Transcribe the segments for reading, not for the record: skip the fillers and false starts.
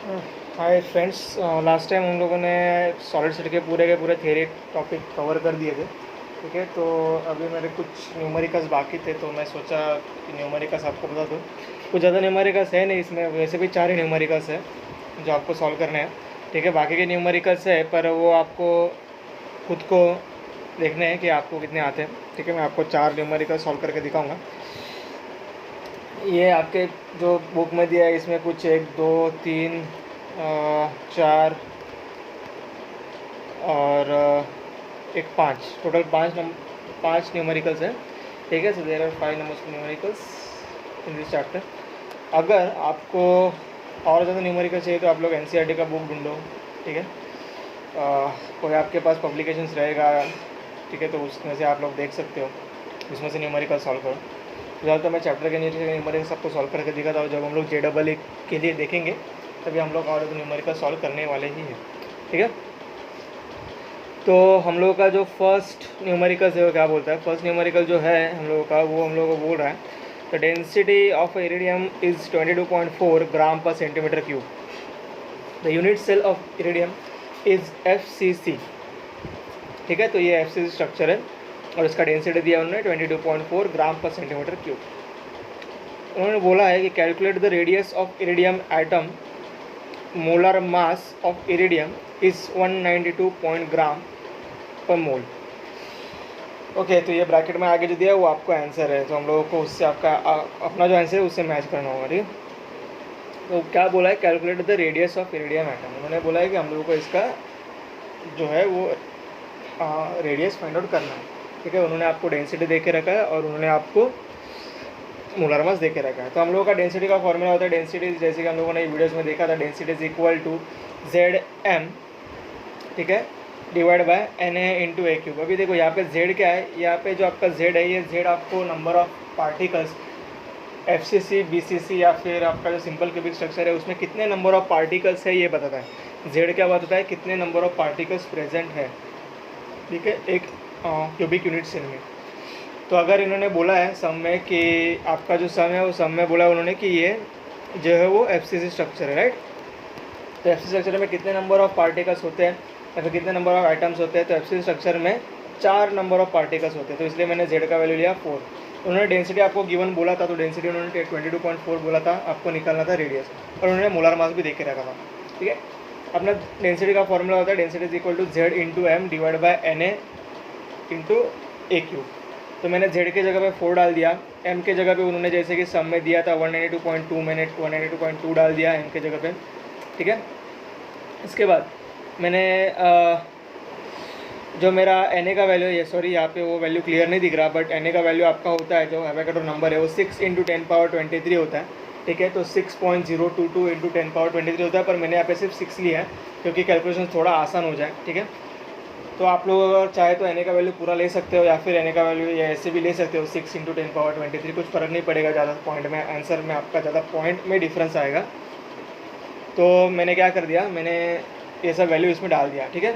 Hi friends, last time हम लोगों ने सॉलिड स्टेट के पूरे थ्योरी टॉपिक कवर कर दिए थे। ठीक है, तो अभी मेरे कुछ न्यूमेरिकल्स बाकी थे, तो मैं सोचा कि न्यूमेरिकल्स आपको बता दूँ। कुछ ज़्यादा न्यूमेरिकल्स है नहीं इसमें, वैसे भी 4 ही न्यूमेरिकल्स है जो आपको सॉल्व करने हैं। ठीक है, बाकी के न्यूमेरिकल्स है पर वो आपको खुद को देखने हैं कि आपको कितने आते हैं। ठीक है, मैं आपको 4 न्यूमेरिकल सॉल्व करके दिखाऊँगा। ये आपके जो बुक में दिया है इसमें कुछ 1 2 3 4 और एक 5, टोटल 5 न्यूमेरिकल्स हैं। ठीक है, so there are 5 numbers of numericals in this chapter. अगर आपको और ज़्यादा न्यूमेरिकल चाहिए तो आप लोग एनसीईआरटी का बुक ढूंढो। ठीक है, कोई आपके पास पब्लिकेशंस रहेगा। ठीक है, तो उसमें से आप लोग देख सकते हो, उसमें से न्यूमेरिकल सॉल्व करो। फिलहाल तो मैं चैप्टर के नीचे न्यूमेरिकल सबको सॉल्व करके दिखाता हूँ। जब हम लोग JEE के लिए देखेंगे तभी हम लोग और न्यूमेरिकल सॉल्व करने वाले ही हैं। ठीक है, तो हम लोगों का जो फर्स्ट न्यूमेरिकल है वो क्या बोलता है। फर्स्ट न्यूमेरिकल जो है हम लोगों का, वो हम लोगों को बोल रहा है the density of iridium is 22.4 gram per centimetre cube. The unit cell of iridium is FCC। ठीक है, तो ये FCC स्ट्रक्चर है और इसका डेंसिटी दिया उन्होंने 22.4 ग्राम पर सेंटीमीटर क्यूब। उन्होंने बोला है कि calculate the radius of iridium atom, molar mass of iridium is 192 ग्राम पर मोल। ओके, तो ये ब्रैकेट में आगे जो दिया है वो आपको आंसर है, तो हम लोगों को उससे आपका अपना जो आंसर है उससे मैच करना होगा। ठीक है, तो क्या बोला है, calculate the radius of iridium atom. उन्होंने बोला है कि हम लोगों को इसका जो है वो रेडियस फाइंड आउट करना है। ठीक है, उन्होंने आपको डेंसिटी दे के रखा है और उन्होंने आपको मोलर मास दे के रखा है। तो हम लोगों का डेंसिटी का फॉर्मूला होता है, डेंसिटी जैसे कि हम लोगों ने वीडियोस में देखा था, density is equal to ZM। ठीक है, divide by NA into A3। अभी देखो यहाँ पे Z क्या है, यहाँ पे जो आपका Z है, ये Z आपको number of particles FCC BCC या फिर आपका जो सिंपल क्यूबिक स्ट्रक्चर है उसमें कितने नंबर ऑफ पार्टिकल्स है ये बताता है। Z क्या बताता है, कितने नंबर ऑफ पार्टिकल्स प्रेजेंट है। ठीक है, एक क्यूबिक यूनिट सेल में। तो अगर इन्होंने बोला है सम में कि आपका जो सम है वो सम में बोला है उन्होंने कि ये जो है वो FCC स्ट्रक्चर है, राइट। तो FCC स्ट्रक्चर में कितने नंबर ऑफ पार्टिकल्स होते हैं या फिर कितने नंबर ऑफ आइटम्स होते हैं, तो FCC स्ट्रक्चर में 4 नंबर ऑफ पार्टिकल्स होते हैं, तो इसलिए मैंने Z का वैल्यू लिया 4। उन्होंने डेंसिटी आपको गिवन बोला था, तो डेंसिटी उन्होंने 22.4 बोला था, आपको निकालना था रेडियस, और उन्होंने मोलर मास भी देख के रखा था। ठीक है, अपना डेंसिटी का फॉर्मूला होता है density is equal to Z into M divide by NA into A3। तो मैंने Z के जगह पे 4 डाल दिया, M के जगह पे उन्होंने जैसे कि सम में दिया था 192.2, मैंने 192.2 डाल दिया M के जगह पे। ठीक है, इसके बाद मैंने जो मेरा NA का वैल्यू है, सॉरी यहाँ पे वो वैल्यू क्लियर नहीं दिख रहा, बट NA का वैल्यू आपका होता है, जो एवोगाड्रो नंबर है वो 6 इंटू 10⁻23 होता है। ठीक है, तो 6.022 इंटू 10⁻23 होता है, पर मैंने यहाँ पे सिर्फ 6 लिया है क्योंकि कैलकुलेशन थोड़ा आसान हो जाए। ठीक है, तो आप लोग अगर चाहे तो NA का वैल्यू पूरा ले सकते हो या फिर NA का वैल्यू या ऐसे भी ले सकते हो 6 इंटू 10⁻23, कुछ फ़र्क नहीं पड़ेगा ज़्यादा पॉइंट में, आंसर में आपका ज़्यादा पॉइंट में डिफरेंस आएगा। तो मैंने क्या कर दिया, मैंने ये सब वैल्यू इसमें डाल दिया। ठीक है,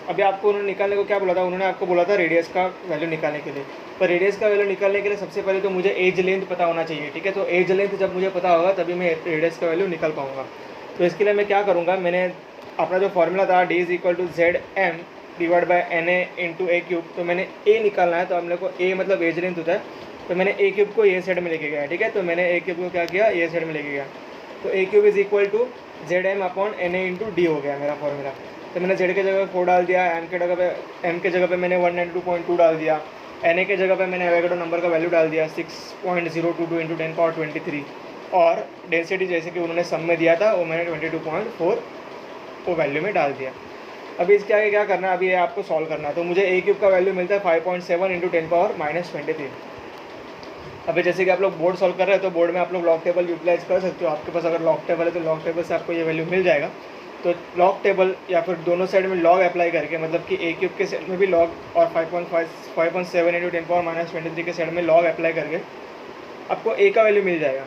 अभी आपको उन्होंने निकालने को क्या बोला था, उन्होंने आपको बोला था रेडियस का वैल्यू निकालने के लिए। पर रेडियस का वैल्यू निकालने के लिए सबसे पहले तो मुझे एज लेंथ पता होना चाहिए। ठीक है, तो एज लेंथ जब मुझे पता होगा तभी मैं रेडियस का वैल्यू निकाल पाऊँगा। तो इसके लिए मैं क्या करूँगा, मैंने अपना जो फॉर्मूला था D is equal to ZM divide by NA into A3, तो मैंने A निकालना है, तो हम लोग को A मतलब एज लेंथ होता है, तो मैंने A3 को ये साइड में लेके गया। ठीक है, तो मैंने A3 को क्या किया, ये साइड में लेके गया, तो A3 is equal to ZM upon NA into D हो गया मेरा फॉर्मूला। तो मैंने Z के जगह 4 डाल दिया, M के जगह पे मैंने 192.2 डाल दिया, NA के जगह पे मैंने एवोगाड्रो नंबर का वैल्यू डाल दिया 6.022 इंटू 10⁻23, और डेंसिटी जैसे कि उन्होंने सम में दिया था वो मैंने 22.4 वो वैल्यू में डाल दिया। अभी इसके आगे क्या करना है, अभी ये आपको सॉल्व करना है। तो मुझे A3 का वैल्यू मिलता है 5.7 इंटू 10⁻−23। अभी जैसे कि आप लोग बोर्ड सॉल्व कर रहे हैं तो बोर्ड में आप लोग लॉग टेबल यूटिलाइज कर सकते हो। आपके पास अगर लॉग टेबल है तो लॉग टेबल से आपको ये वैल्यू मिल जाएगा। तो लॉग टेबल या फिर दोनों साइड में लॉग अप्लाई करके, मतलब कि A3 के साइड में भी लॉग और 5.7 इंटू 10⁻−23 के साइड में लॉग अप्लाई करके आपको A का वैल्यू मिल जाएगा।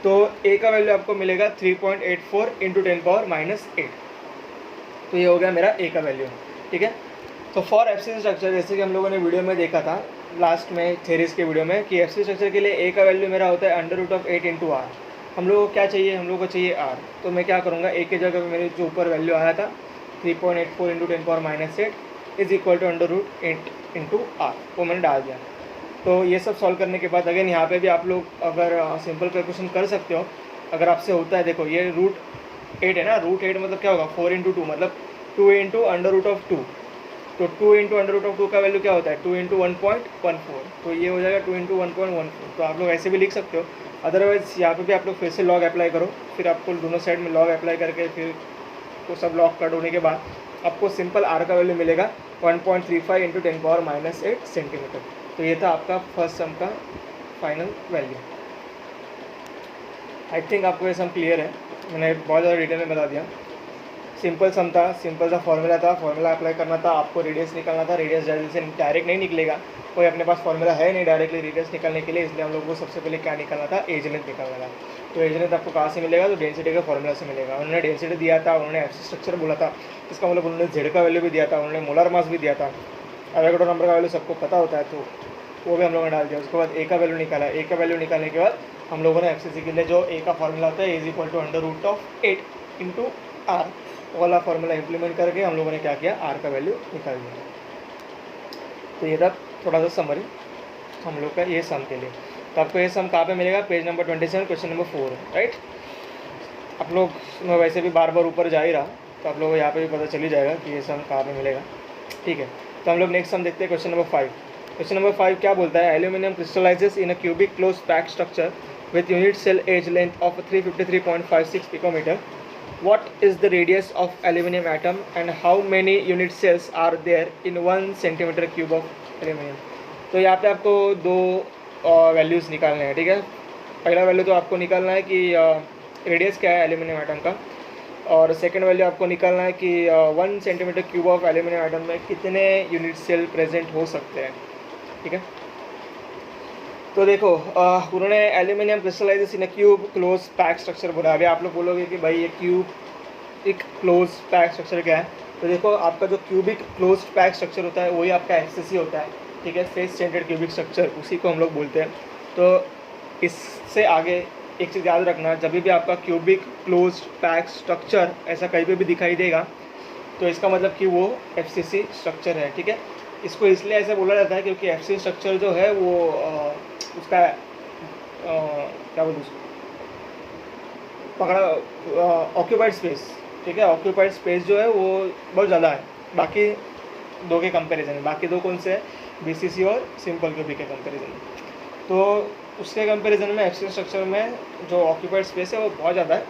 तो A का वैल्यू आपको मिलेगा 3.84 इंटू 10⁻−8। तो ये हो गया मेरा A का वैल्यू। ठीक है, तो फॉर FCC स्ट्रक्चर जैसे कि हम लोगों ने वीडियो में देखा था लास्ट में थेरीज के वीडियो में कि FCC स्ट्रक्चर के लिए A का वैल्यू मेरा होता है √8 इंटू R। हम लोगों को क्या चाहिए, हम लोगों को चाहिए आर। तो मैं क्या करूँगा, ए की जगह मेरे जो ऊपर वैल्यू आया था 3.84 into 10⁻8 is equal to √8 into R, वो मैंने डाल दिया। तो ये सब सॉल्व करने के बाद अगेन यहाँ पे भी आप लोग अगर सिंपल कैलकुलेशन कर सकते हो। अगर आपसे होता है, देखो ये √8 है ना, √8 मतलब क्या होगा 4 इंटू 2 मतलब 2 इंटू √2। तो 2 इंटू √2 का वैल्यू क्या होता है 2 इंटू 1.14, तो ये हो जाएगा 2 इंटू 1.14। तो आप लोग ऐसे भी लिख सकते हो। अदरवाइज़ यहाँ पे भी आप लोग फिर से लॉग अप्लाई करो, फिर आपको दोनों साइड में लॉग अप्लाई करके फिर तो सब लॉग कट होने के बाद आपको सिंपल आर का वैल्यू मिलेगा 1.35 इंटू 10⁻8 सेंटीमीटर। तो ये था आपका फर्स्ट सम का फाइनल वैल्यू। आई थिंक आपको ये सम क्लियर है, मैंने बहुत ज़्यादा डिटेल में बता दिया। सिंपल सम था, सिंपल सा फॉर्मूला था, फॉर्मूला अप्लाई करना था, आपको रेडियस निकालना था। रेडियस जैसे डायरेक्ट नहीं निकलेगा, कोई अपने पास फॉर्मूला है नहीं डायरेक्टली रेडियस निकालने के लिए, इसलिए हम लोग को सबसे पहले क्या निकालना था, एज लेंथ निकालना था। तो एज लेंथ आपको कहाँ से मिलेगा, तो डेंसिटी के फॉर्मूला से मिलेगा। उन्होंने डेंसिटी दिया था, उन्होंने एफसी स्ट्रक्चर बोला था, इसका मतलब उन्होंने जेड का वैल्यू भी दिया था, उन्होंने मोलर मास भी दिया था। एवोगाड्रो नंबर का वैल्यू सबको पता होता है, तो वो भी हम लोगों ने डाल दिया। उसके बाद ए का वैल्यू निकाला। ए का वैल्यू निकालने के बाद हम लोगों ने एफसीसी के लिए जो ए का फॉर्मूला होता है is equal to √8 into R वाला फॉर्मूला इंप्लीमेंट करके हम लोगों ने क्या किया, आर का वैल्यू निकाल दिया। तो ये था थोड़ा सा समरी हम लोग का ये सम के लिए। तो आपको ये सम कहाँ पे मिलेगा, page number 27 question number 4, right. आप लोग, मैं वैसे भी बार बार ऊपर जा ही रहा, तो आप लोगों को यहाँ पे भी पता चल ही जाएगा कि ये सम कहाँ पे मिलेगा, ठीक है। तो हम लोग नेक्स्ट सम देखते हैं, क्वेश्चन नंबर 5। क्वेश्चन नंबर 5 क्या बोलता है, aluminium crystallises in a cubic close pack structure with unit cell edge length of 353.56 picometer. What is the radius of aluminum atom and how many unit cells are there in 1 centimeter cube of aluminum? तो यहाँ पे आपको दो values निकालने हैं, ठीक है। पहला वैल्यू तो आपको निकालना है कि रेडियस क्या है एल्यूमिनियम एटम का, और सेकंड वैल्यू आपको निकालना है कि 1 centimetre cube of aluminium atom में कितने यूनिट सेल प्रेजेंट हो सकते हैं, ठीक है। तो देखो उन्होंने aluminium crystallises in a cube close pack structure बोला। अभी आप लोग बोलोगे कि भाई ये क्यूब एक क्लोज पैक स्ट्रक्चर क्या है, तो देखो आपका जो क्यूबिक क्लोज पैक स्ट्रक्चर होता है वही आपका एफसीसी होता है, ठीक है, फेस सेंटर्ड क्यूबिक स्ट्रक्चर, उसी को हम लोग बोलते हैं। तो इससे आगे एक चीज़ याद रखना, जब भी आपका क्यूबिक क्लोज पैक स्ट्रक्चर ऐसा कहीं पे भी दिखाई देगा तो इसका मतलब कि वो एफसीसी स्ट्रक्चर है, ठीक है। इसको इसलिए ऐसे बोला जाता है क्योंकि एफसीसी स्ट्रक्चर जो है वो उसका क्या बोलते उसको पकड़ा ऑक्यूपाइड स्पेस, ठीक है, ऑक्यूपाइड स्पेस जो है वो बहुत ज़्यादा है बाकी दो के कंपैरिजन में। बाकी दो कौन से हैं, बीसीसी और सिंपल क्यूबिक के कंपैरिजन में। तो उसके कंपैरिजन में एफसीसी स्ट्रक्चर में जो ऑक्यूपाइड स्पेस है वो बहुत ज़्यादा है,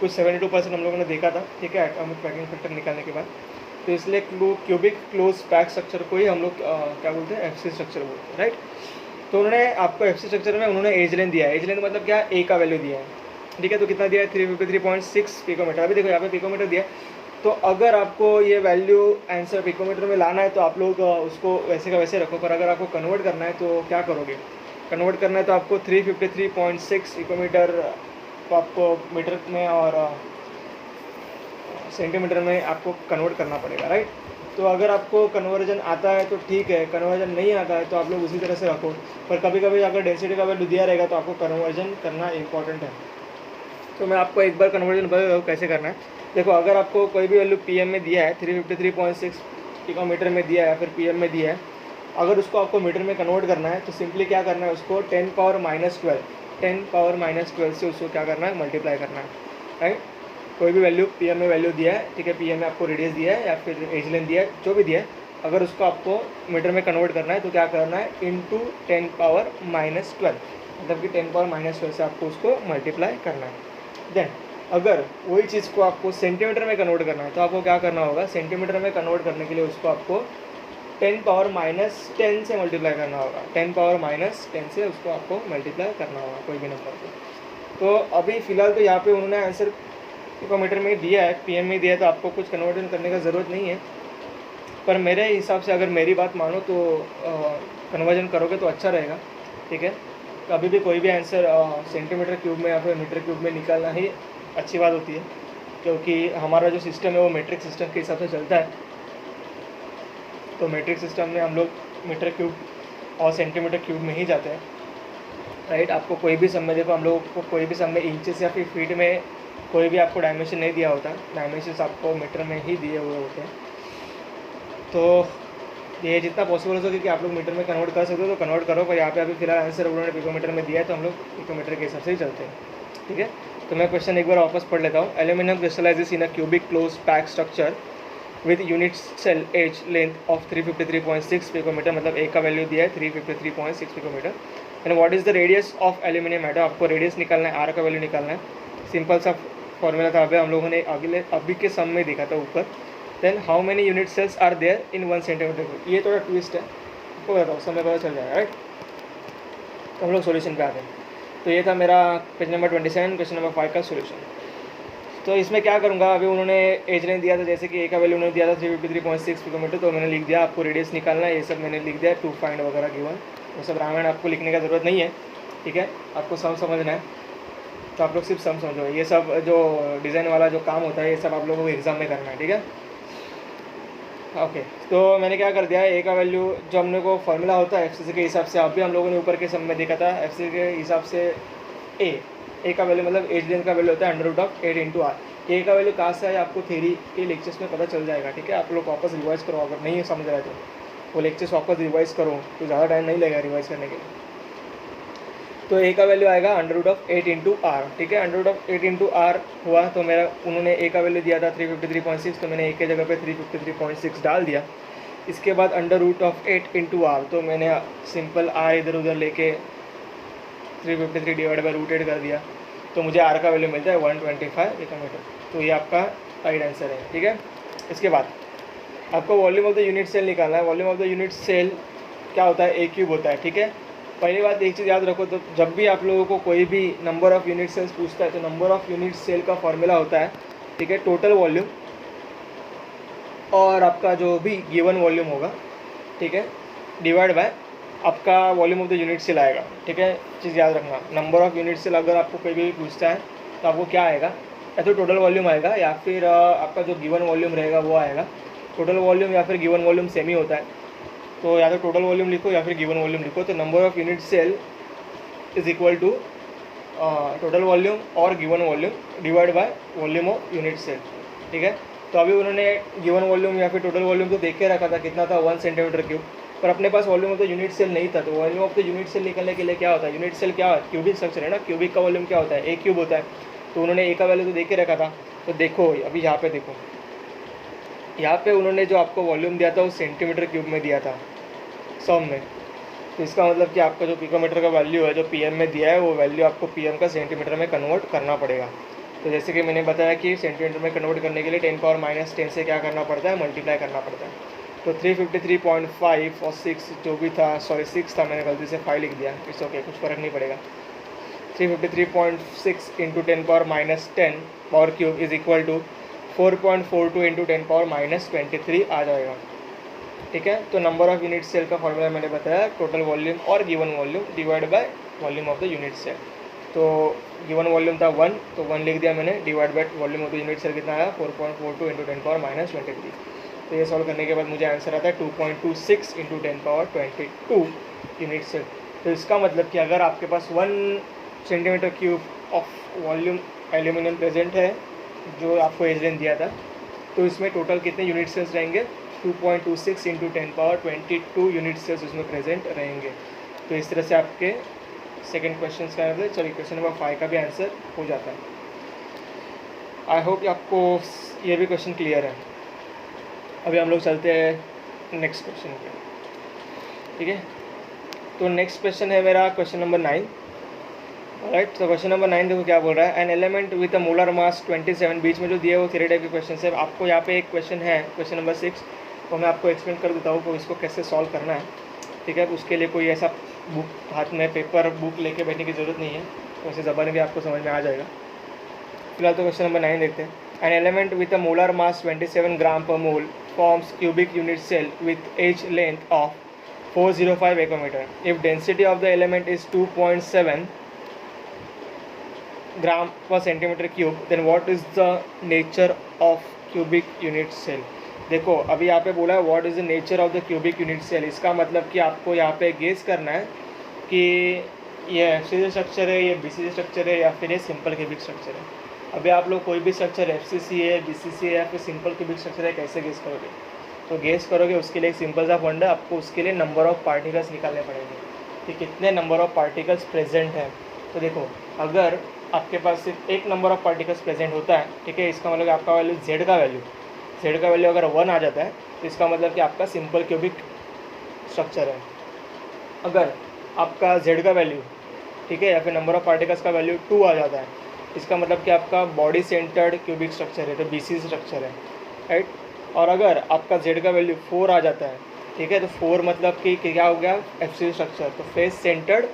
कुछ 72% हम लोगों ने देखा था, ठीक है, एटॉमिक पैकिंग फैक्टर निकालने के बाद। तो इसलिए क्यूबिक क्लोज पैक स्ट्रक्चर को ही हम लोग क्या बोलते हैं, एफसीसी स्ट्रक्चर बोलते हैं, राइट। तो उन्होंने आपको एफसीसी स्ट्रक्चर में उन्होंने एज लेंथ दिया है। एज लेंथ मतलब क्या, ए का वैल्यू दिया है, ठीक है। तो कितना दिया है 353.6 पिकोमीटर। अभी देखो यहाँ पे पिकोमीटर दिया है। तो अगर आपको ये वैल्यू आंसर पिकोमीटर में लाना है तो आप लोग उसको वैसे का वैसे रखो, पर अगर आपको कन्वर्ट करना है तो क्या करोगे, कन्वर्ट करना है तो आपको 353.6 पिकोमीटर तो आपको मीटर में और सेंटीमीटर में आपको कन्वर्ट करना पड़ेगा, राइट। तो अगर आपको कन्वर्जन आता है तो ठीक है, कन्वर्जन नहीं आता है तो आप लोग उसी तरह से रखो। पर कभी कभी अगर डेंसिटी का वैल्यू दिया रहेगा तो आपको कन्वर्जन करना इंपॉर्टेंट है। तो मैं आपको एक बार कन्वर्जन बता दूँ कैसे करना है। देखो अगर आपको कोई भी वैल्यू पीएम में दिया है, 353.6 पिकोमीटर में दिया है या फिर पीएम में दिया है, अगर उसको आपको मीटर में कन्वर्ट करना है तो सिंपली क्या करना है, उसको 10⁻12 से उसको क्या करना है, मल्टीप्लाई करना है, राइट। कोई भी वैल्यू पीएम में वैल्यू दिया है, ठीक है, पीएम में आपको रेडियस दिया है या फिर एज लेंथ दिया है, जो भी दिया है, अगर उसको आपको मीटर में कन्वर्ट करना है तो क्या करना है, इंटू 10⁻12, मतलब कि 10⁻12 से आपको उसको मल्टीप्लाई करना है। देन अगर वही चीज़ को आपको सेंटीमीटर में कन्वर्ट करना है तो आपको क्या करना होगा, सेंटीमीटर में कन्वर्ट करने के लिए उसको आपको 10⁻10 से मल्टीप्लाई करना होगा। 10⁻10 से उसको आपको मल्टीप्लाई करना होगा कोई भी नंबर को। तो अभी फ़िलहाल तो यहाँ पे उन्होंने आंसर पिकोमीटर में दिया है, पीएम में दिया है, तो आपको कुछ कन्वर्जन करने का ज़रूरत नहीं है। पर मेरे हिसाब से अगर मेरी बात मानो तो कन्वर्जन करोगे तो अच्छा रहेगा, ठीक है। कभी भी कोई भी आंसर सेंटीमीटर क्यूब में या फिर मीटर क्यूब में निकालना ही अच्छी बात होती है, क्योंकि हमारा जो सिस्टम है वो मैट्रिक सिस्टम के हिसाब से चलता है। तो मैट्रिक सिस्टम में हम लोग मीटर क्यूब और सेंटीमीटर क्यूब में ही जाते हैं। राइट। आपको कोई भी सम में, देखो हम लोग को कोई भी सम में इंचेस या फिर फीट में कोई भी आपको डायमेंशन नहीं दिया होता, डायमेंशंस आपको मीटर में ही दिए हुए होते हैं। तो ये जितना पॉसिबल हो सके कि आप लोग मीटर में कन्वर्ट कर सकते हो तो कन्वर्ट करो, पर यहाँ पे अभी फिलहाल आंसर उन्होंने पिकोमीटर में दिया है तो हम लोग पिकोमीटर के हिसाब से ही चलते हैं, ठीक है। तो मैं क्वेश्चन एक बार वापस पढ़ लेता हूँ। Aluminium crystallises in a cubic close pack structure with unit cell edge length of 353.6 picometre, मतलब ए का वैल्यू दिया है 353.6 picometre. And what is the radius of aluminium atom, आपको रेडियस निकालना है, आर का वैल्यू निकालना है। सिंपल सा फॉर्मूला था, अभी हम लोगों ने अभी के सम में देखा था ऊपर। Then how many unit cells are there in 1 centimetre, ये थोड़ा ट्विस्ट है, आपको बताता हूँ, समय पता चल जाएगा, राइट। तो हम लोग सोल्यूशन पे आते हैं। तो ये था मेरा पेज नंबर 27 क्वेश्चन नंबर 5 का सोल्यूशन। तो इसमें क्या करूँगा, अभी उन्होंने एज लेंथ दिया था, जैसे कि ए का वैल्यू उन्होंने दिया था 353.6 पिकोमीटर, तो मैंने लिख दिया, आपको रेडियस निकालना है, ये सब मैंने लिख दिया, टू फाइंड वगैरह गिवन, वो सब रामायण आपको लिखने का ज़रूरत नहीं है, ठीक है। आपको सम समझना है तो आप लोग सिर्फ सम समझो, ये सब जो डिज़ाइन वाला जो काम होता है ये सब आप लोगों को एग्जाम में करना है, ठीक है। ओके, तो मैंने क्या कर दिया, ए का वैल्यू जो हमने को फॉर्मूला होता है एफसीसी के हिसाब से, आप भी हम लोगों ने ऊपर के सम में देखा था, एफसीसी के हिसाब से ए का वैल्यू मतलब एज लेंथ का वैल्यू होता है √8 इंटू आर। ए का वैल्यू कहाँ से है आपको थ्योरी के लेक्चर्स में पता चल जाएगा, ठीक है। आप लोग वापस रिवाइज करो, अगर नहीं समझ रहा है तो वो लेक्चर्स वापस रिवाइज करो, तो ज़्यादा टाइम नहीं लगेगा रिवाइज करने के लिए। तो ए का वैल्यू आएगा √8 इंटू आर, ठीक है। √8 इंटू आर हुआ, तो मेरा उन्होंने ए का वैल्यू दिया था 353.6, तो मैंने ए के जगह पे 353.6 डाल दिया। इसके बाद √8 इंटू आर, तो मैंने सिंपल आर इधर उधर लेके 353 डिवाइड बाई √8 कर दिया, तो मुझे आर का वैल्यू मिलता है 125 पिकोमीटर। तो ये आपका राइट आंसर है, ठीक है। इसके बाद आपको volume of the unit cell निकालना है। Volume of the unit cell क्या होता है, ए क्यूब होता है, ठीक है। पहली बात एक चीज़ याद रखो, तो जब भी आप लोगों को कोई भी नंबर ऑफ़ यूनिट सेल्स पूछता है तो नंबर ऑफ़ यूनिट सेल का फॉर्मूला होता है, ठीक है, टोटल वॉल्यूम और आपका जो भी गिवन वॉल्यूम होगा, ठीक है, डिवाइड बाय आपका volume of the unit cell आएगा, ठीक है। चीज़ याद रखना, नंबर ऑफ़ यूनिट सेल अगर आपको कोई भी पूछता है तो आपको क्या आएगा, या तो टोटल वॉल्यूम आएगा या फिर आपका जो गिवन वॉल्यूम रहेगा वो आएगा। टोटल वॉल्यूम या फिर गिवन वॉल्यूम सेम ही होता है, तो या तो टोटल वॉल्यूम लिखो या फिर गिवन वॉल्यूम लिखो। तो number of unit cell is equal to total volume और given volume divide by volume of unit cell, ठीक है। तो अभी उन्होंने गिवन वॉल्यूम या फिर टोटल वॉल्यूम तो देख के रखा था, कितना था 1 सेंटीमीटर क्यूब, पर अपने पास volume of the unit cell नहीं था। तो volume of the unit cell निकलने के लिए क्या होता है, यूनिट सेल क्या है, क्यूबिक स्ट्रक्चर है ना, क्यूबिक का वॉल्यूम क्या होता है, ए क्यूब होता है। तो उन्होंने ए का वैल्यू तो देख के रखा था। तो देखो अभी यहाँ पे देखो, यहाँ पे उन्होंने जो आपको वॉल्यूम दिया था वो सेंटीमीटर क्यूब में दिया था सम में। तो इसका मतलब कि आपका जो पिकोमीटर का वैल्यू है जो पीएम में दिया है वो वैल्यू आपको पीएम का सेंटीमीटर में कन्वर्ट करना पड़ेगा। तो जैसे कि मैंने बताया कि सेंटीमीटर में कन्वर्ट करने के लिए 10⁻⁻10 से क्या करना पड़ता है, मल्टीप्लाई करना पड़ता है। तो 353.5 और 6 जो भी था, सॉरी 6 था, मैंने गलती से 5 लिख दिया, इट्स ओके, कुछ फ़र्क नहीं पड़ेगा। 353.6 into 10⁻10 power cube is equal to 4.42 into 10⁻23 आ जाएगा, ठीक है। तो नंबर ऑफ़ यूनिट सेल का फॉर्मूला मैंने बताया, टोटल वॉल्यूम और given volume divide by volume of the unit cell. तो गिवन वॉल्यूम था 1, तो 1 लिख दिया मैंने, divide by volume of the unit cell कितना आया 4.42 इंटू 10⁻23। तो ये सॉल्व करने के बाद मुझे आंसर आता है 2.26 इंटू 10⁻22 यूनिट सेल। तो इसका मतलब कि अगर आपके पास 1 centimetre cube of volume aluminium present है जो आपको एज लेंथ दिया था, तो इसमें टोटल कितने यूनिट सेल्स रहेंगे, 2.26 इंटू 10⁻22 यूनिट सेल्स उसमें प्रेजेंट रहेंगे। तो इस तरह से आपके सेकेंड क्वेश्चन का आंसर, सॉरी क्वेश्चन नंबर 5 का भी आंसर हो जाता है। आई होप आपको ये भी क्वेश्चन क्लियर है। अभी हम लोग चलते हैं नेक्स्ट क्वेश्चन पे, ठीक है। तो नेक्स्ट क्वेश्चन है मेरा क्वेश्चन नंबर 9, राइट। तो क्वेश्चन नंबर 9 देखो क्या बोल रहा है, an element with a molar mass 27, बीच में जो दिए वो थ्री टाइप के क्वेश्चन है। आपको यहाँ पे एक क्वेश्चन है क्वेश्चन नंबर 6, तो मैं आपको एक्सप्लेन कर देता हूँ कि इसको कैसे सॉल्व करना है, ठीक है। उसके लिए कोई ऐसा बुक हाथ में पेपर बुक लेके बैठने की ज़रूरत नहीं है, तो ऐसे ज़बान भी आपको समझ में आ जाएगा। फिलहाल तो क्वेश्चन नंबर 9 देखते हैं। An element with a molar mass 27 ग्राम पर मोल forms cubic unit cell with edge length of 405 picometer. If density of the element is 2.7 gram per centimeter cube, then what is the nature of cubic unit cell? देखो अभी यहाँ पे बोला है what is the nature of the cubic unit cell. इसका मतलब कि आपको यहाँ पे गेस करना है कि ये एफसीसी स्ट्रक्चर है, ये बीसीसी स्ट्रक्चर है, या फिर ये सिंपल क्यूबिक स्ट्रक्चर है। अभी आप लोग कोई भी स्ट्रक्चर एफसीसी है, बीसीसी है या फिर सिंपल क्यूबिक स्ट्रक्चर है कैसे गेस करोगे? तो गेस करोगे उसके लिए एक सिंपल सा फंड है, आपको उसके लिए नंबर ऑफ़ पार्टिकल्स निकालने पड़ेंगे कि कितने नंबर ऑफ़ पार्टिकल्स प्रेजेंट हैं। तो देखो, अगर आपके पास सिर्फ एक नंबर ऑफ़ पार्टिकल्स प्रेजेंट होता है, ठीक है, इसका मतलब आपका वैल्यू जेड का वैल्यू अगर 1 आ जाता है तो इसका मतलब कि आपका सिंपल क्यूबिक स्ट्रक्चर है। अगर आपका जेड का वैल्यू, ठीक है, या फिर नंबर ऑफ़ पार्टिकल्स का वैल्यू 2 आ जाता है, इसका मतलब कि आपका बॉडी सेंटर्ड क्यूबिक स्ट्रक्चर है, तो बीसी स्ट्रक्चर है, राइट। और अगर आपका जेड का वैल्यू 4 आ जाता है, ठीक है, तो 4 मतलब कि क्या हो गया, एफसी स्ट्रक्चर, तो फेस सेंटर्ड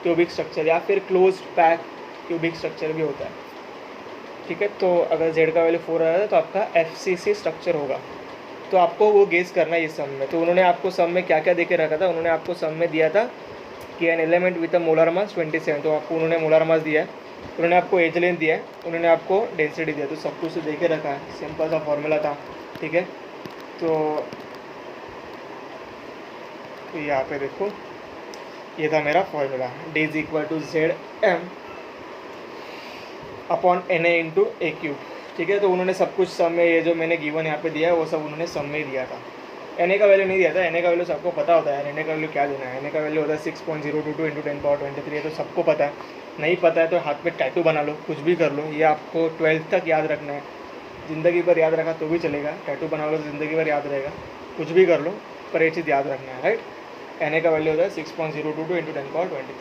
क्यूबिक स्ट्रक्चर या फिर क्लोज पैक क्यूबिक स्ट्रक्चर भी होता है, ठीक है। तो अगर जेड का वैल्यू 4 आ जाता है तो आपका एफसीसी स्ट्रक्चर होगा। तो आपको वो गेस करना है इस सम में। तो उन्होंने आपको सम में क्या क्या दे के रखा था, उन्होंने आपको सम में दिया था कि an element with a molar mass 27, तो आपको उन्होंने मोलर मास दिया है, उन्होंने आपको एज लेंथ दिया है, उन्होंने आपको डेंसिटी दिया, तो सब कुछ दे के रखा है, सिंपल सा फॉर्मूला था, ठीक है। तो यहाँ पे देखो, ये था मेरा formula, D is equal to Z M upon N A into A cube, ठीक है। तो उन्होंने सब कुछ सम में, ये जो मैंने गिवन यहाँ पे दिया है वो सब उन्होंने सम में ही दिया था। एन ए का वैल्यू नहीं दिया था, एन ए का वैल्यू सबको पता होता है, एन ए का वैल्यू क्या देना है, एन ए का वैल्यू होता है 6.022 इंटू 10⁻23, तो सबको पता है। नहीं पता है तो हाथ पे टैटू बना लो, कुछ भी कर लो, ये आपको 12th तक याद रखना है, ज़िंदगी भर याद रखा तो भी चलेगा, टैटू बना लो ज़िंदगी भर याद रहेगा, कुछ भी कर लो पर ये चीज़ याद रखना है, राइट। एन ए का वैल्यू होता है 6.022 इंटू 10⁻23,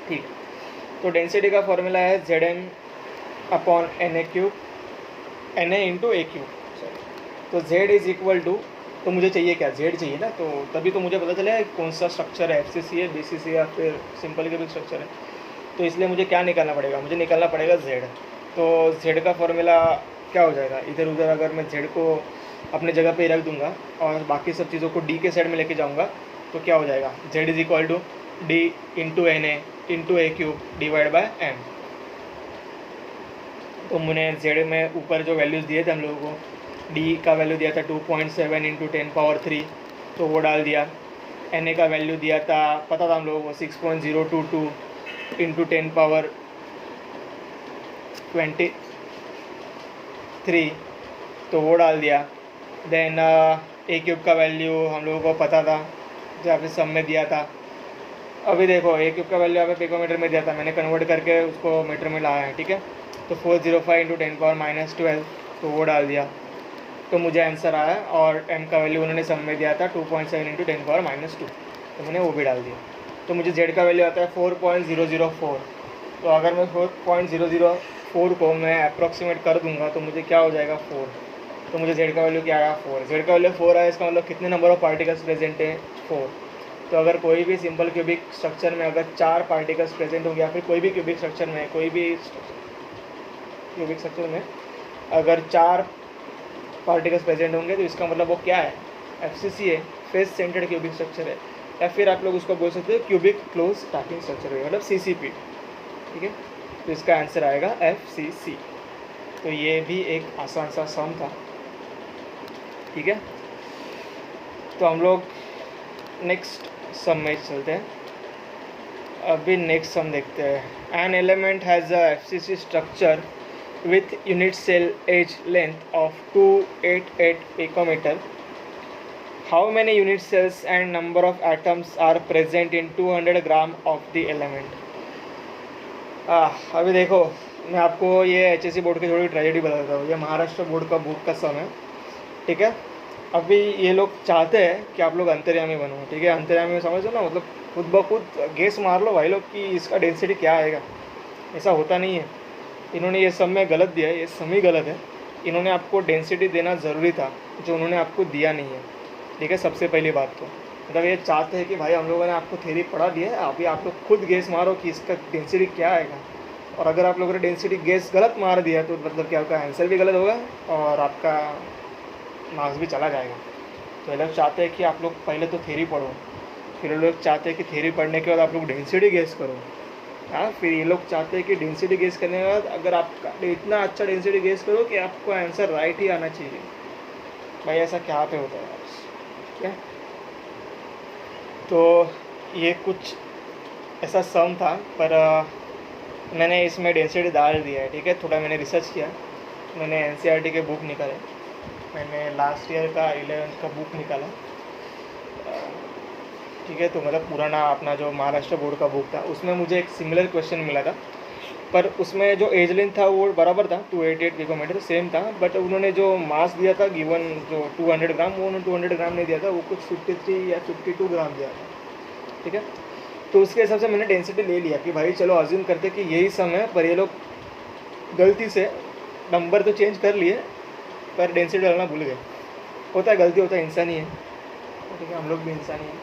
ठीक। तो डेंसिटी का फॉर्मूला है Z M upon N A cube, N A into A cube, sorry. तो जेड इज इक्वल टू, तो मुझे चाहिए क्या, जेड चाहिए ना, तो तभी तो मुझे पता चला कौन सा स्ट्रक्चर है, एफसीसी है, बीसीसी है या फिर सिंपल क्यूबिक स्ट्रक्चर है। तो इसलिए मुझे क्या निकालना पड़ेगा, मुझे निकालना पड़ेगा जेड। तो जेड का फॉर्मूला क्या हो जाएगा, इधर उधर अगर मैं जेड को अपने जगह पे रख दूंगा और बाकी सब चीज़ों को डी के साइड में लेके जाऊंगा, तो क्या हो जाएगा, Z is equal to D into N A into A cube divide by M. तो मैंने जेड में ऊपर जो वैल्यूज़ दिए थे हम लोगों को, डी का वैल्यू दिया था 2.7 इंटू 10⁻3, तो वो डाल दिया। एन ए का वैल्यू दिया था, पता था हम लोगों को 6.022 इंटू 10⁻23, तो वो डाल दिया। देन ए क्यूब का वैल्यू हम लोगों को पता था, जहाँ पे सब में दिया था। अभी देखो ए क्यूब का वैल्यू यहाँ पे पिकोमीटर में दिया था, मैंने कन्वर्ट करके उसको मीटर में लाया है, ठीक है। तो 405 इंटू 10⁻−12, तो वो डाल दिया, तो मुझे आंसर आया। और एम का वैल्यू उन्होंने सब में दिया था 2.7 इंटू 10⁻−2, तो मैंने वो भी डाल दिया। तो मुझे जेड का वैल्यू आता है 4.004। तो अगर मैं 4.004 को मैं अप्रॉक्सीमेट कर दूंगा तो मुझे क्या हो जाएगा, 4। तो मुझे जेड का वैल्यू क्या आया, 4। जेड का वैल्यू 4 आया, इसका मतलब कितने नंबर ऑफ पार्टिकल्स प्रेजेंट हैं, 4। तो अगर कोई भी सिंपल क्यूबिक स्ट्रक्चर में अगर 4 पार्टिकल्स प्रेजेंट होंगे, या फिर कोई भी क्यूबिक स्ट्रक्चर में, कोई भी क्यूबिक स्ट्रक्चर में अगर 4 पार्टिकल्स प्रेजेंट होंगे, तो इसका मतलब वो क्या है, एफसीसी है, फेस सेंटर्ड क्यूबिक स्ट्रक्चर है, या फिर आप लोग उसको बोल सकते हो क्यूबिक क्लोज पैकिंग स्ट्रक्चर है, मतलब सीसीपी, ठीक है। तो इसका आंसर आएगा एफसीसी। तो ये भी एक आसान सा सम था, ठीक है। तो हम लोग नेक्स्ट सम में चलते हैं। अभी नेक्स्ट सम देखते हैं। N element has a FCC structure with unit cell edge length of 288 picometer. How many unit cells and number of atoms are present in 200 gram of the element? अभी देखो, मैं आपको ये HSC बोर्ड की थोड़ी tragedy बताता हूँ। ये महाराष्ट्र बोर्ड का बुक का सम है, ठीक है। अभी ये लोग चाहते हैं कि आप लोग अंतर्यामी बनो, ठीक है। अंतर्यामी समझ लो ना, मतलब खुद ब खुद गेस मार लो भाई लोग कि इसका डेंसिटी क्या आएगा। ऐसा होता नहीं है, इन्होंने ये सम में गलत दिया है, ये सम ही गलत है। इन्होंने आपको डेंसिटी देना ज़रूरी था, जो उन्होंने आपको दिया नहीं है, ठीक है। सबसे पहली बात तो मतलब ये चाहते हैं कि भाई हम लोगों ने आपको थ्योरी पढ़ा दिया है, अभी आप लोग खुद गेस मारो कि इसका डेंसिटी क्या आएगा। और अगर आप लोगों ने डेंसिटी गेस गलत मार दिया तो मतलब कि आपका आंसर भी गलत होगा और आपका मार्क्स भी चला जाएगा। तो ये लोग चाहते हैं कि आप लोग पहले तो थ्योरी पढ़ो, फिर ये लोग चाहते हैं कि थ्योरी पढ़ने के बाद आप लोग डेंसिटी गेस करो। हाँ, फिर ये लोग चाहते हैं कि डेंसिटी गेस करने के बाद अगर आपका इतना अच्छा डेंसिटी गेस करो कि आपको आंसर राइट ही आना चाहिए। भाई ऐसा क्या पे होता है, क्या? तो ये कुछ ऐसा सम था, पर मैंने इसमें डेंसिटी डाल दिया है, ठीक है। थोड़ा मैंने रिसर्च किया, मैंने एनसीईआरटी के बुक निकाले, मैंने लास्ट ईयर का 11th का बुक निकाला, ठीक है। तो मतलब पुराना अपना जो महाराष्ट्र बोर्ड का बुक था, उसमें मुझे एक सिमिलर क्वेश्चन मिला था, पर उसमें जो एज लेंथ था वो बराबर था, 288 पिकोमीटर सेम था, बट उन्होंने जो मास दिया था गिवन जो 200 ग्राम, वो उन्होंने 200 ग्राम नहीं दिया था, वो कुछ 53 या 52 ग्राम दिया था, ठीक है। तो उसके हिसाब से मैंने डेंसिटी ले लिया कि भाई चलो अज्यूम करते कि यही सम है, पर ये लोग गलती से नंबर तो चेंज कर लिए पर डेंसिटी डालना भूल गए। होता है, गलती होता है, इंसान ही है, ठीक है, हम लोग भी इंसान ही हैं।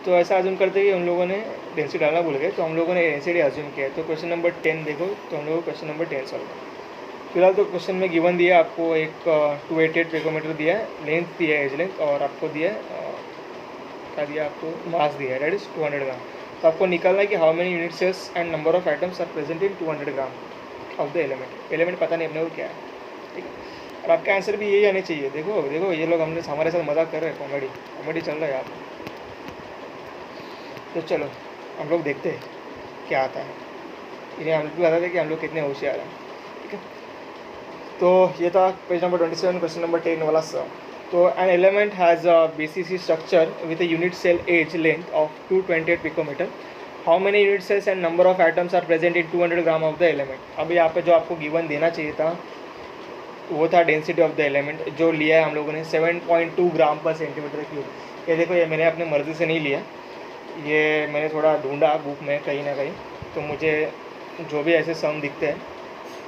तो ऐसा अज्यूम करते कि उन लोगों ने डेंसिटी डालना भूल गए, तो हम लोगों ने डेंसिटी अज्यूम किया। तो क्वेश्चन नंबर 10 देखो, तो हम लोग क्वेश्चन नंबर 10 सॉल्व करें। फिलहाल तो क्वेश्चन में गिवन दिया आपको एक 288 पिकोमीटर दिया है, लेंथ दिया है, एज लेंथ, और आपको दिया है क्या दिया, आपको मास दिया है, दैट इज 200 ग्राम। तो आपको निकालना है कि how many unit cells and number of items are present in 200 gram of the element पता नहीं अपने को क्या है, ठीक है। और आपका आंसर भी यही आने चाहिए। देखो देखो, ये लोग हमने हमारे साथ मजाक कर रहे हैं, कॉमेडी चल रहा है यहाँ पे। तो चलो हम लोग देखते हैं क्या आता है, इन्हें हम लोग भी बताते हैं कि हम लोग कितने होशियार हैं, ठीक है। तो ये था पेज नंबर 27, क्वेश्चन नंबर 10 वाला सम। तो an element has a BCC structure with a unit cell edge length of 228 picometre, how many unit cells and number of items are present in 200 gram of the element. अभी यहाँ पे जो आपको given देना चाहिए था वो था डेंसिटी ऑफ द एलिमेंट, जो लिया है हम लोगों ने 7.2 ग्राम पर सेंटीमीटर क्यूब। ये देखो, ये मैंने अपने मर्ज़ी से नहीं लिया, ये मैंने थोड़ा ढूंढा बुक में कहीं ना कहीं, तो मुझे जो भी ऐसे सम दिखते हैं,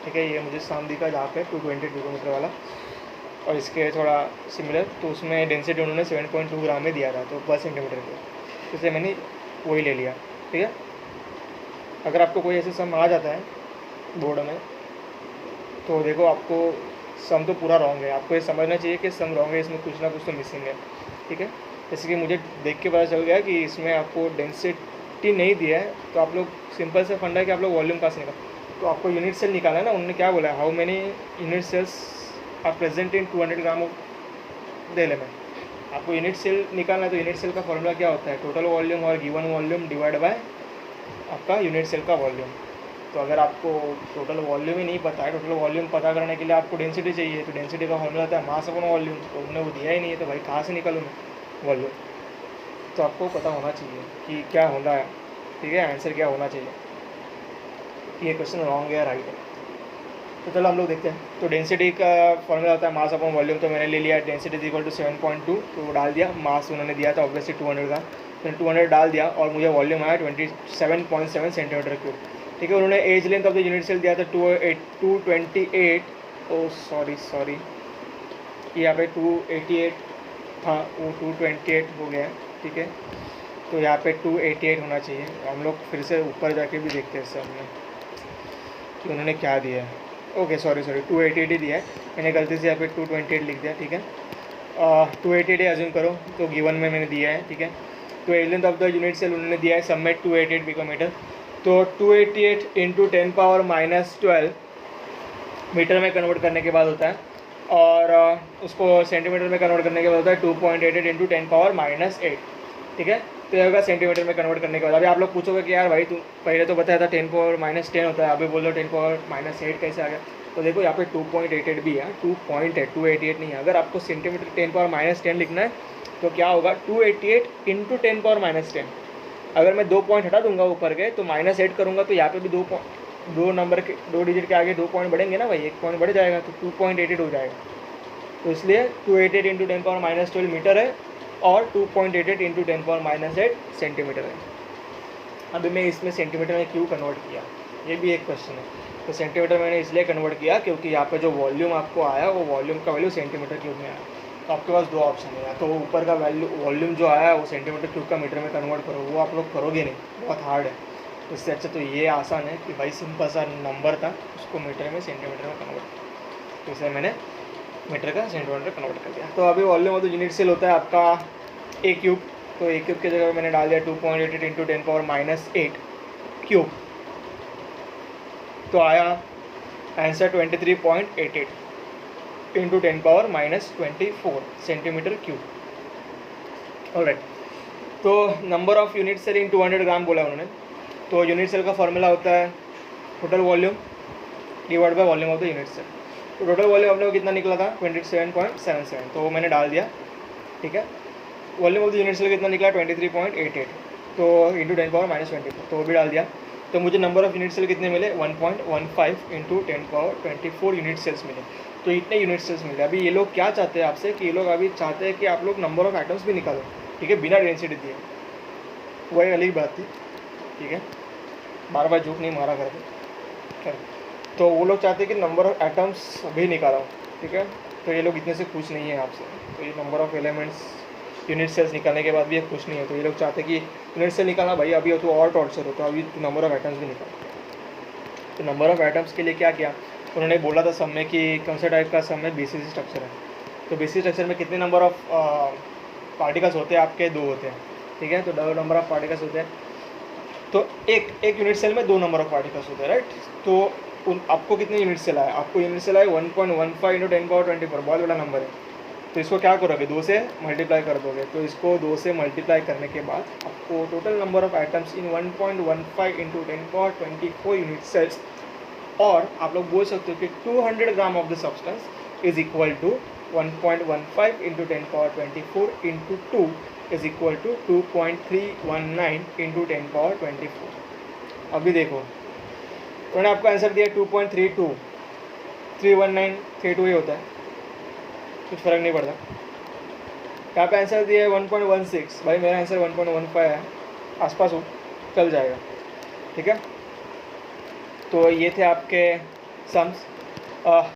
ठीक है, ये मुझे सम दिखा जहाँ पे 220 पिकोमीटर वाला, और इसके थोड़ा सिमिलर, तो उसमें डेंसिटी उन्होंने 7.2 ग्राम में दिया था, तो पर सेंटीमीटर के, इसलिए मैंने वही ले लिया, ठीक है। अगर आपको कोई ऐसे सम आ जाता है बोर्ड में, तो देखो आपको सम तो पूरा रॉन्ग है, आपको ये समझना चाहिए कि सम रॉन्ग है, इसमें कुछ ना कुछ तो मिसिंग है, ठीक है। जैसे कि मुझे देख के पता चल गया कि इसमें आपको डेंसिटी नहीं दिया है, तो आप लोग सिंपल से फंडा है कि आप लोग वॉल्यूम कहाँ से निकाल, तो आपको यूनिट सेल निकालना है ना। उन्होंने क्या बोला है, how many unit cells are present in 200 gram of the element. आपको यूनिट सेल निकालना है, तो यूनिट सेल का फॉर्मूला क्या होता है, टोटल वॉल्यूम और गिवन वॉल्यूम डिवाइड बाय आपका यूनिट सेल का वॉल्यूम। तो अगर आपको टोटल वॉल्यूम ही नहीं पता है, टोटल वॉल्यूम पता करने के लिए आपको डेंसिटी चाहिए, तो डेंसिटी का फॉर्मूला होता है मास अपॉन वॉल्यूम, तो उन्होंने वो दिया ही नहीं है, तो भाई कहाँ से निकालूँ मैं वॉल्यूम। तो आपको पता होना चाहिए कि क्या होना है, ठीक है, आंसर क्या होना चाहिए, ये क्वेश्चन रॉन्ग है या राइट है। तो चलो हम लोग देखते हैं। तो डेंसिटी का फॉर्मूला होता है मास अपॉन वॉल्यूम, तो मैंने ले लिया डेंसिटी इज इक्वल टू 7.2, तो वो डाल दिया, मास उन्होंने दिया था ऑब्वियसली 200 का, तो 200 डाल दिया, और मुझे वॉल्यूम आया 27.7 सेंटीमीटर क्यूब, ठीक है। उन्होंने edge length of the unit cell दिया था 228, ओ सॉरी यहाँ पे 288 था, वो 228 हो गया, ठीक है। तो यहाँ पे 288 होना चाहिए। हम लोग फिर से ऊपर जाके भी देखते हैं सर में कि उन्होंने क्या दिया है। ओके सॉरी 288 ही दिया है, मैंने गलती से यहाँ पे 228 लिख दिया, ठीक है। 288 अज्यूम करो, तो गिवन में मैंने दिया है, ठीक है। तो edge length of the unit cell उन्होंने दिया है सबमिट 288 पिकोमीटर, तो 288 इंटू 10⁻⁻12 मीटर में कन्वर्ट करने के बाद होता है, और उसको सेंटीमीटर में कन्वर्ट करने के बाद होता है 2.88 इंटू 10⁻⁸, ठीक है। तो ये होगा सेंटीमीटर में कन्वर्ट करने के बाद। अभी आप लोग पूछोगे कि यार भाई तू पहले तो बताया था 10⁻10 होता है, अभी बोल दो 10⁻8 कैसे आ गया। तो देखो यहाँ पे 2.88 भी है, 288 नहीं है। अगर आपको सेंटीमीटर 10⁻10 लिखना है तो क्या होगा 288 इंटू 10⁻10। अगर मैं 2 पॉइंट हटा दूंगा ऊपर के, तो -8 करूँगा, तो यहाँ पे भी दो नंबर के 2 डिजिट के आगे 2 पॉइंट बढ़ेंगे ना भाई, 1 पॉइंट बढ़ जाएगा, तो 2.88 हो जाएगा। तो इसलिए 288 इंटू 10⁻12 मीटर है, और 2.88 इंटू 10⁻8 सेंटीमीटर है। अभी मैं इसमें सेंटीमीटर में क्यों कन्वर्ट किया, ये भी एक क्वेश्चन है। तो सेंटीमीटर मैंने इसलिए कन्वर्ट किया क्योंकि यहाँ पे जो वॉल्यूम आपको आया, वो वॉल्यूम का वैल्यू सेंटीमीटर क्यूब में आया। तो आपके पास 2 ऑप्शन है, या तो ऊपर का वॉल्यूम जो आया वो सेंटीमीटर क्यूब का मीटर में कन्वर्ट करो, वो आप लोग करोगे नहीं, बहुत हार्ड है। इससे अच्छा तो ये आसान है कि भाई सिंपल सा नंबर था, उसको मीटर में सेंटीमीटर में कन्वर्ट, तो इसलिए मैंने मीटर का सेंटीमीटर कन्वर्ट कर दिया। तो अभी volume of the unit cell होता है आपका a क्यूब, तो a क्यूब की जगह मैंने डाल दिया 2.88 इंटू 10⁻8 क्यूब, तो आया answer 23.88 into 10⁻24 centimetre cube. Alright, तो number of unit cell in 200 gram बोला उन्होंने। तो यूनिट सेल का फॉर्मूला होता है total volume divide by volume of the unit cell. तो टोटल वॉल्यूम अपने को कितना निकला था 27.77, तो वो मैंने डाल दिया, ठीक है। Volume of the unit cell कितना निकला 23.88, तो इंटू 10⁻24, तो वो भी डाल दिया। तो मुझे नंबर ऑफ यूनिट सेल कितने मिले 1.15 इंटू 10⁻24 यूनिट सेल्स मिले। तो इतने यूनिट सेल्स मिले। अभी ये लोग क्या चाहते हैं आपसे कि ये लोग अभी चाहते हैं कि आप लोग नंबर ऑफ एटम्स भी निकालो, ठीक है, बिना डेंसिटी दिए। वही अलग बात थी, ठीक है, बार बार झूठ नहीं मारा करते। तो वो लोग चाहते हैं कि नंबर ऑफ एटम्स भी निकालो, ठीक है। तो ये लोग इतने से खुश नहीं है आपसे। तो ये number of elements unit cells निकालने के बाद भी ये खुश नहीं है। तो ये लोग चाहते हैं कि यूनिट सेल निकालना भाई, अभी तो और टॉर्चर हो, तो अभी नंबर ऑफ एटम्स भी निकाल। तो नंबर ऑफ एटम्स के लिए क्या किया उन्होंने, बोला था सब में कि कौन सा टाइप का सब में बेसिस स्ट्रक्चर है। तो बेसिस स्ट्रक्चर में कितने नंबर ऑफ पार्टिकल्स होते हैं आपके, 2 होते हैं, ठीक है। तो 2 नंबर ऑफ पार्टिकल्स होते हैं। तो एक यूनिट सेल में 2 नंबर ऑफ पार्टिकल्स होते हैं, राइट। तो आपको कितने यूनिट सेल आए, आपको यूनिट सेल आए 1.15 इंटू 10⁻24, बहुत बड़ा नंबर है। तो इसको क्या करोगे, 2 से मल्टीप्लाई कर दोगे। तो इसको 2 से मल्टीप्लाई करने के बाद आपको total number of atoms in 1.15 into 10⁻24 unit cells, और आप लोग बोल सकते हो कि 200 gram of the substance is equal to 1.15 into 10⁻24 into 2 is equal to 2.319 into 10⁻24। अभी देखो उन्होंने आपको आंसर दिया 2.32, 319 32 ही होता है, कुछ फ़र्क नहीं पड़ता। यहाँ पे आंसर दिया है 1.16, भाई मेरा आंसर 1.15 है, आसपास हो, चल जाएगा, ठीक है। तो ये थे आपके सम्स।